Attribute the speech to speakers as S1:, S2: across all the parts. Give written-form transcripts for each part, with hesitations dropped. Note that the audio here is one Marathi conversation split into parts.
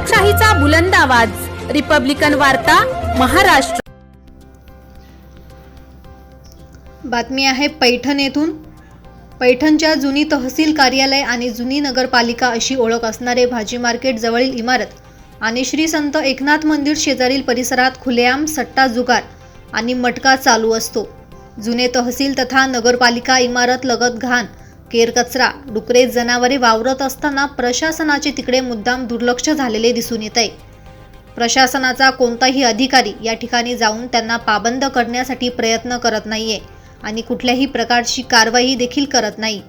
S1: लोकशाहीचा बुलंद आवाज, रिपब्लिकन वार्ता, महाराष्ट्र।
S2: बातमी आहे पैठण येथून। पैठणच्या जुनी तहसील कार्यालय आणि जुनी नगरपालिका अशी ओळख असणारे भाजी मार्केट जवळील इमारत आणि श्री संत एकनाथ मंदिर शेजारील परिसरात खुलेआम सट्टा जुगार आणि मटका चालू असतो। जुने तहसील तथा नगरपालिका इमारत लगत घाण, केरकचरा, डुकरे जनावरे वावरत असताना प्रशासनाचे तिकडे मुद्दाम दुर्लक्ष झालेले दिसून येत आहे। प्रशासनाचा कोणताही अधिकारी या ठिकाणी जाऊन त्यांना पाबंद करण्यासाठी प्रयत्न करत नाहीये आणि कुठल्याही प्रकारची कारवाई देखील करत नाही।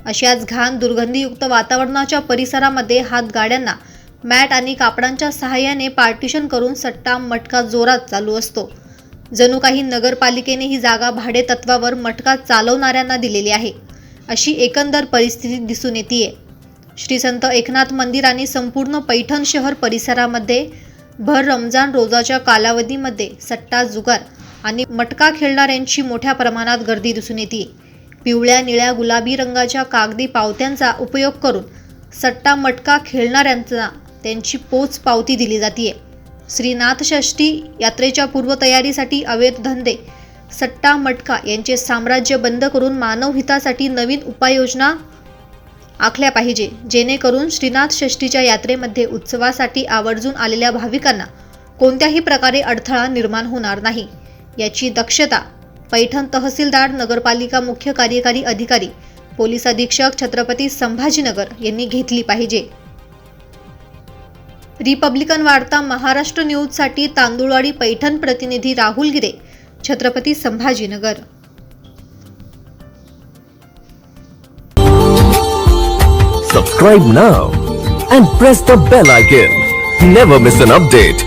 S2: अशाच घाण दुर्गंधीयुक्त वातावरणाच्या परिसरामध्ये हातगाड्यांना मॅट आणि कापडांच्या सहाय्याने पार्टिशन करून सट्टा मटका जोरात चालू असतो। जणू काही नगरपालिकेने ही जागा भाडे तत्वावर मटका चालवणाऱ्यांना दिलेली आहे, अशी एकंदर परिस्थिती दिसून येते। श्री संत एकनाथ मंदिर आणि संपूर्ण पैठण शहर परिसरामध्ये भर रमजान रोजाच्या कालावधीमध्ये सट्टा जुगार आणि मटका खेळणाऱ्यांची मोठ्या प्रमाणात गर्दी दिसून येते। पिवळ्या, निळ्या, गुलाबी रंगाच्या कागदी पावत्यांचा उपयोग करून सट्टा मटका खेळणाऱ्यांना त्यांची पोच पावती दिली जाते। श्रीनाथ षष्ठी यात्रेच्या पूर्वतयारीसाठी अवैध धंदे, सट्टा मटका यांचे साम्राज्य बंद करून मानव हितासाठी नवीन उपाययोजना आखल्या पाहिजे, जेणेकरून श्रीनाथ षष्ठीच्या यात्रेमध्ये उत्सवासाठी आवर्जून आलेल्या भाविकांना कोणत्याही प्रकारे अडथळा निर्माण होणार नाही, याची दक्षता पैठण तहसीलदार, नगरपालिका मुख्य कार्यकारी अधिकारी, पोलीस अधीक्षक छत्रपती संभाजीनगर यांनी घेतली पाहिजे। रिपब्लिकन वार्ता महाराष्ट्र न्यूजसाठी तांदुळवाडी पैठण प्रतिनिधी राहुल गिरे, Chhatrapati Sambhajinagar.
S3: Subscribe now and press the bell icon. Never miss an update.